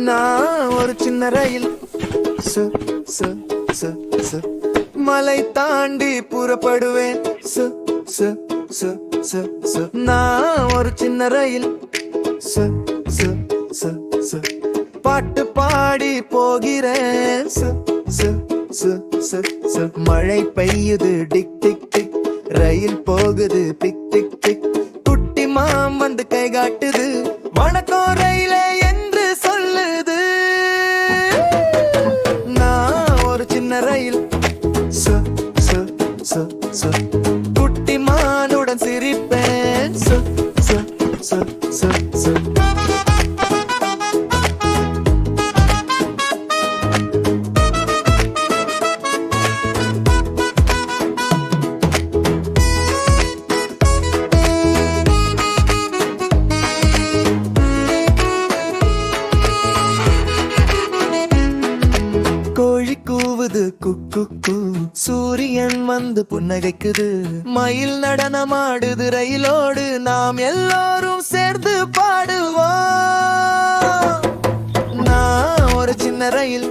நான் ஒரு சின்ன ரயில் சு சு சு சு மலை தாண்டி புறப்படுவேன் சு சு சு சு சு நான் ஒரு சின்ன ரயில் சு சு சு சு பாட்டு பாடி போகிறேன் சு சு சு சு சு மழை பெய்யுது டிக் டிக் டிக் ரயில் போகுது பிக் டிக் டிக் குட்டி மாம் வந்து கை காட்டுது வணக்கம் ரயிலே என்று சொல்லுது நான் ஒரு சின்ன ரயில் சு சு சு சு குட்டி மானுடன் சிரிப்பேன் சு சு சு சு சு கோழி கூவுது குக்கு சூரியன் வந்து புன்னகைக்குது மயில் நடனமாடுது ரயிலோடு நாம் எல்லாரும் சேர்ந்து பாடுவோம் நான் ஒரு சின்ன ரயில்